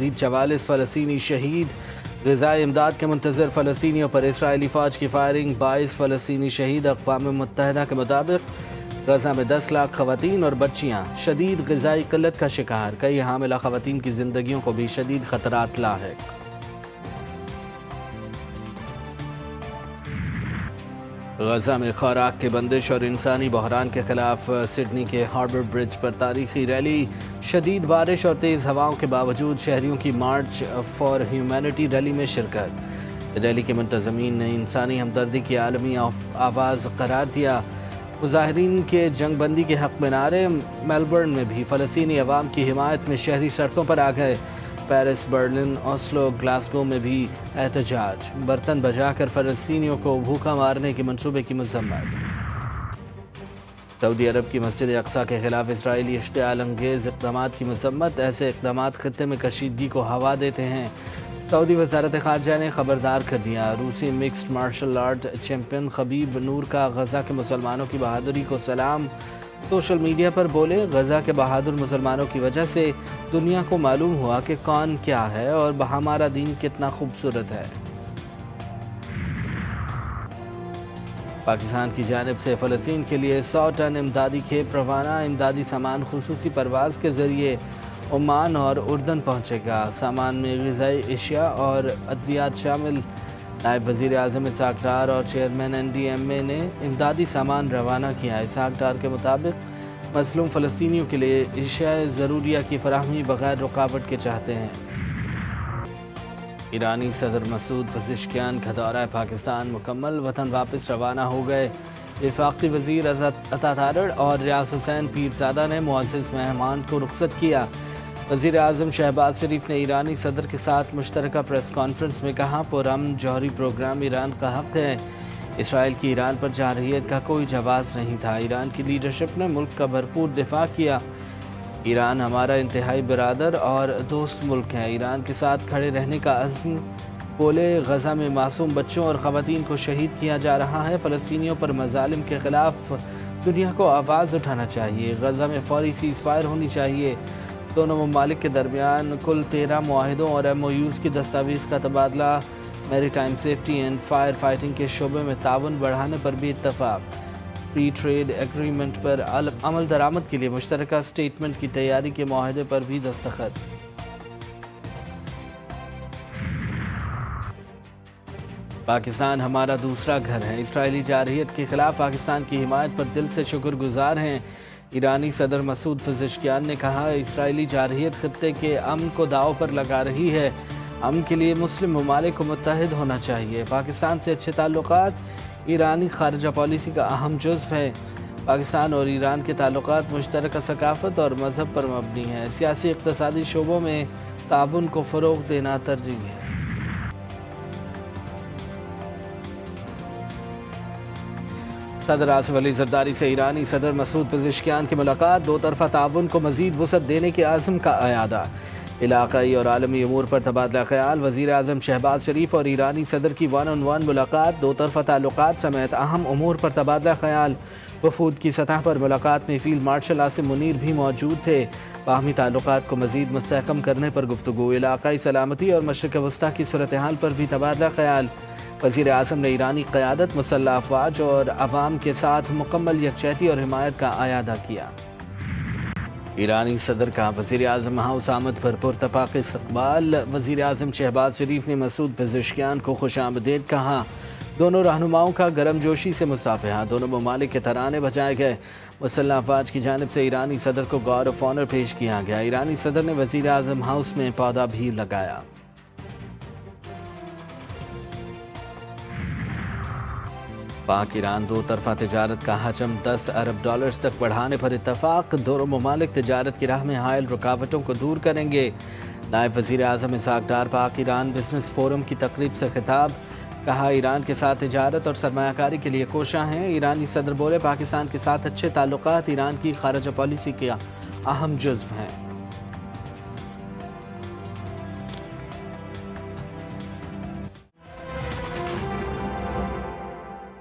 مزید 44 فلسطینی شہید، غذائی امداد کے منتظر فلسطینیوں پر اسرائیلی فوج کی فائرنگ، 22 فلسطینی شہید۔ اقوام متحدہ کے مطابق غزہ میں 10 لاکھ خواتین اور بچیاں شدید غذائی قلت کا شکار، کئی حاملہ خواتین کی زندگیوں کو بھی شدید خطرات لاحق۔ غزہ میں خوراک کی بندش اور انسانی بحران کے خلاف سڈنی کے ہاربر برج پر تاریخی ریلی، شدید بارش اور تیز ہواؤں کے باوجود شہریوں کی مارچ فار ہیومینٹی ریلی میں شرکت۔ ریلی کے منتظمین نے انسانی ہمدردی کی عالمی آواز قرار دیا۔ مظاہرین کے جنگ بندی کے حق میں نعرے، میلبرن میں بھی فلسطینی عوام کی حمایت میں شہری سڑکوں پر آ گئے۔ پیرس، برلن، اوسلو، گلاسگو میں بھی احتجاج، برتن بجا کر فلسطینیوں کو بھوکا مارنے کے منصوبے کی مذمت۔ سعودی عرب کی مسجد اقصی کے خلاف اسرائیلی اشتعال انگیز اقدامات کی مذمت، ایسے اقدامات خطے میں کشیدگی کو ہوا دیتے ہیں۔ سعودی وزارت خارجہ نے خبردار کر دیا۔ روسی مکسڈ مارشل آرٹ چیمپئن خبیب نور کا غزہ کے مسلمانوں کی بہادری کو سلام۔ سوشل میڈیا پر بولے، غزہ کے بہادر مسلمانوں کی وجہ سے دنیا کو معلوم ہوا کہ کون کیا ہے اور ہمارا دین کتنا خوبصورت ہے۔ پاکستان کی جانب سے فلسطین کے لیے 100 ٹن امدادی کھیپ روانہ، امدادی سامان خصوصی پرواز کے ذریعے عمان اور اردن پہنچے گا۔ سامان میں غذائی اشیاء اور ادویات شامل۔ نائب وزیر اعظم اسحاق ڈار اور چیئرمین NDMA نے امدادی سامان روانہ کیا۔ اسحاق ڈار کے مطابق مظلوم فلسطینیوں کے لیے اشیاء ضروریہ کی فراہمی بغیر رکاوٹ کے چاہتے ہیں۔ ایرانی صدر مسعود پزشکیان کا دورہ پاکستان مکمل، وطن واپس روانہ ہو گئے۔ وفاقی وزیر عطا تارڑ اور ریاض حسین پیرزادہ نے معزز مہمان کو رخصت کیا۔ وزیر اعظم شہباز شریف نے ایرانی صدر کے ساتھ مشترکہ پریس کانفرنس میں کہا، پرامن جوہری پروگرام ایران کا حق ہے۔ اسرائیل کی ایران پر جارحیت کا کوئی جواز نہیں تھا۔ ایران کی لیڈرشپ نے ملک کا بھرپور دفاع کیا۔ ایران ہمارا انتہائی برادر اور دوست ملک ہے، ایران کے ساتھ کھڑے رہنے کا عزم۔ بولے، غزہ میں معصوم بچوں اور خواتین کو شہید کیا جا رہا ہے، فلسطینیوں پر مظالم کے خلاف دنیا کو آواز اٹھانا چاہیے۔ غزہ میں فوری سیز فائر ہونی چاہیے۔ دونوں ممالک کے درمیان کل 13 معاہدوں اور MOUs کی دستاویز کا تبادلہ۔ میری time safety and fire fighting کے شعبے میں تعاون بڑھانے پر بھی اتفاق۔ فری ٹریڈ ایگریمنٹ پر عمل درآمد کے لیے مشترکہ سٹیٹمنٹ کی تیاری کے معاہدے پر بھی دستخط۔ پاکستان ہمارا دوسرا گھر ہے، اسرائیلی جارحیت کے خلاف پاکستان کی حمایت پر دل سے شکر گزار ہیں۔ ایرانی صدر مسعود پزشکیان نے کہا، اسرائیلی جارحیت خطے کے امن کو داؤ پر لگا رہی ہے۔ امن کے لیے مسلم ممالک کو متحد ہونا چاہیے۔ پاکستان سے اچھے تعلقات ایرانی خارجہ پالیسی کا اہم جزو ہے۔ پاکستان اور ایران کے تعلقات مشترکہ ثقافت اور مذہب پر مبنی ہیں۔ سیاسی اقتصادی شعبوں میں تعاون کو فروغ دینا ترجیح ہے۔ صدر آصف علی زرداری سے ایرانی صدر مسعود پزشکیان کی ملاقات، دو طرفہ تعاون کو مزید وسعت دینے کے عزم کا اعادہ۔ علاقائی اور عالمی امور پر تبادلہ خیال، وزیر اعظم شہباز شریف اور ایرانی صدر کی 1 on 1 ملاقات، دو طرفہ تعلقات سمیت اہم امور پر تبادلہ خیال۔ وفود کی سطح پر ملاقات میں فیلڈ مارشل عاصم منیر بھی موجود تھے۔ باہمی تعلقات کو مزید مستحکم کرنے پر گفتگو، علاقائی سلامتی اور مشرق وسطیٰ کی صورتحال پر بھی تبادلہ خیال۔ وزیر اعظم نے ایرانی قیادت، مسلح افواج اور عوام کے ساتھ مکمل یکجہتی اور حمایت کا اعادہ کیا۔ ایرانی صدر کا وزیر اعظم ہاؤس آمد پر پرتپاک استقبال، وزیر اعظم شہباز شریف نے مسعود پزشکیان کو خوش آمدید کہا۔ دونوں رہنماؤں کا گرم جوشی سے مصافحہ، دونوں ممالک کے ترانے بجائے گئے۔ مسلح افواج کی جانب سے ایرانی صدر کو گارڈ آف آنر پیش کیا گیا۔ ایرانی صدر نے وزیر اعظم ہاؤس میں پودا بھی لگایا۔ پاک ایران دو طرفہ تجارت کا حجم $10 ارب تک بڑھانے پر اتفاق، دونوں ممالک تجارت کی راہ میں حائل رکاوٹوں کو دور کریں گے۔ نائب وزیر اعظم اسحاق ڈار پاک ایران بزنس فورم کی تقریب سے خطاب، کہا ایران کے ساتھ تجارت اور سرمایہ کاری کے لیے کوشاں ہیں۔ ایرانی صدر بولے، پاکستان کے ساتھ اچھے تعلقات ایران کی خارجہ پالیسی کا اہم جزو ہیں۔